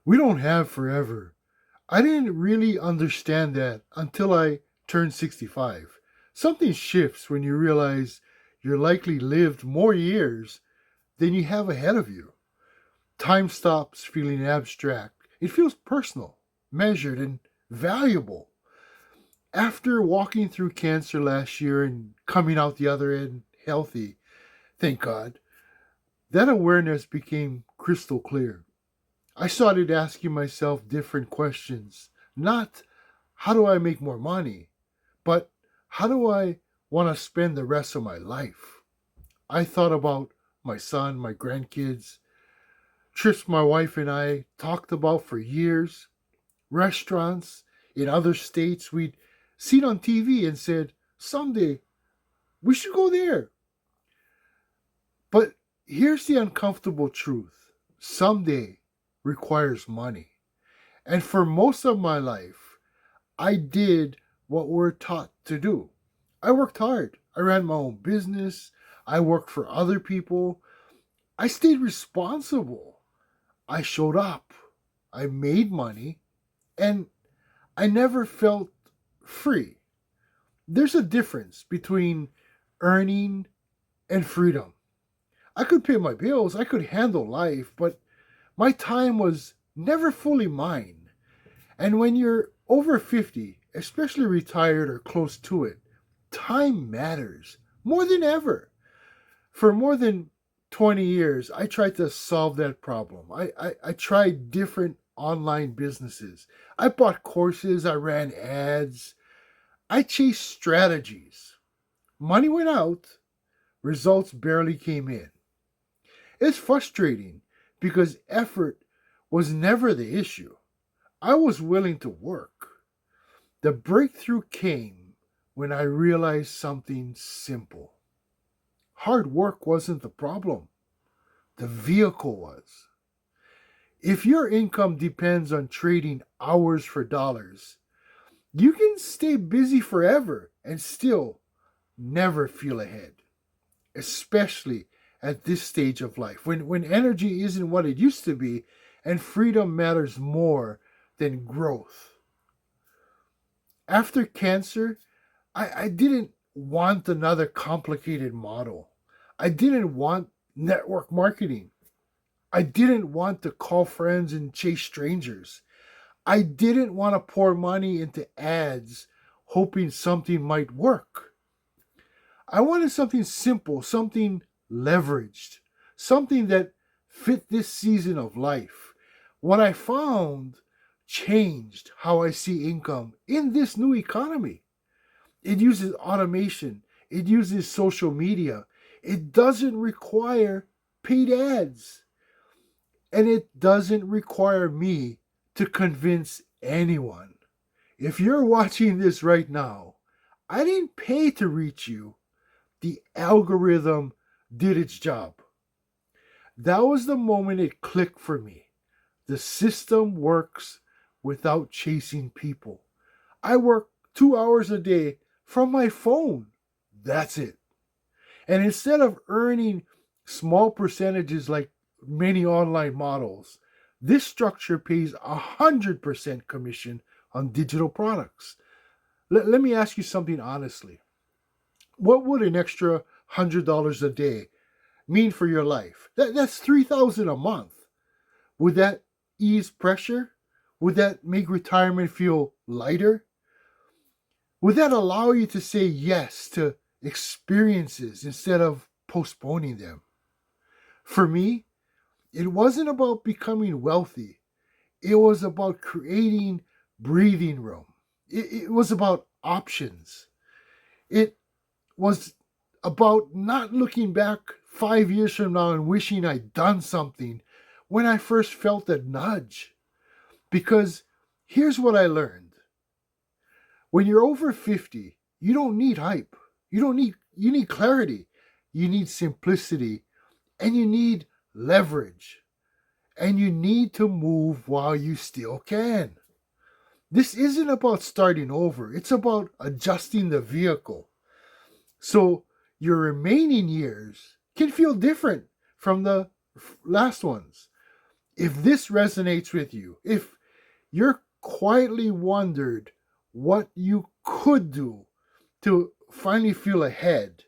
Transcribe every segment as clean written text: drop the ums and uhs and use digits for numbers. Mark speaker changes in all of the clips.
Speaker 1: We don't have forever. I didn't really understand that until I turned 65. Something shifts when you realize you're likely lived more years than you have ahead of you. Time stops feeling abstract. It feels personal, measured, and valuable. After walking through cancer last year and coming out the other end healthy, thank God, that awareness became crystal clear. I started asking myself different questions. Not how do I make more money, but how do I want to spend the rest of my life? I thought about my son, my grandkids, trips my wife and I talked about for years, restaurants in other states we'd seen on TV and said, someday we should go there. But here's the uncomfortable truth: someday requires money. And for most of my life, I did what we're taught to do. I worked hard. I ran my own business. I worked for other people. I stayed responsible. I showed up. I made money. And I never felt free. There's a difference between earning and freedom. I could pay my bills, I could handle life, but my time was never fully mine. And when you're over 50, especially retired or close to it, time matters more than ever. For more than 20 years, I tried to solve that problem. I tried different online businesses. I bought courses, I ran ads, I chased strategies. Money went out, results barely came in. It's frustrating because effort was never the issue. I was willing to work. The breakthrough came when I realized something simple. Hard work wasn't the problem, the vehicle was. If your income depends on trading hours for dollars, you can stay busy forever and still never feel ahead, especially at this stage of life when energy isn't what it used to be and freedom matters more than growth. After cancer, I didn't want another complicated model. I didn't want network marketing. I didn't want to call friends and chase strangers. I didn't want to pour money into ads hoping something might work. I wanted something simple, something leveraged, something that fit this season of life. What I found changed how I see income in this new economy. It uses automation, it uses social media, it doesn't require paid ads, and it doesn't require me to convince anyone. If you're watching this right now, I didn't pay to reach you. The algorithm did its job. That was the moment it clicked for me. The system works without chasing people. I work 2 hours a day from my phone. That's it. And instead of earning small percentages like many online models, this structure pays 100% commission on digital products. Let me ask you something honestly. What would an extra $100 a day mean for your life? That's 3,000 a month. Would that ease pressure? Would that make retirement feel lighter? Would that allow you to say yes to experiences instead of postponing them? For me, it wasn't about becoming wealthy. It was about creating breathing room. It was about options. It was about not looking back 5 years from now and wishing I'd done something when I first felt that nudge. Because here's what I learned: when you're over 50, you don't need hype. You need clarity. You need simplicity and you need leverage. And you need to move while you still can. This isn't about starting over. It's about adjusting the vehicle. So your remaining years can feel different from the last ones. If this resonates with you, if you're quietly wondered what you could do to finally feel ahead,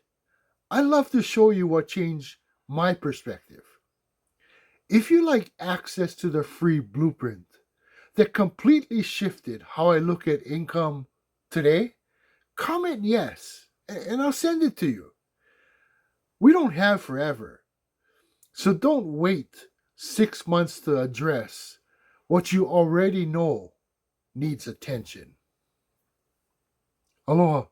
Speaker 1: I'd love to show you what changed my perspective. If you like access to the free blueprint that completely shifted how I look at income today, comment yes, and I'll send it to you. We don't have forever, so don't wait 6 months to address what you already know needs attention. Aloha.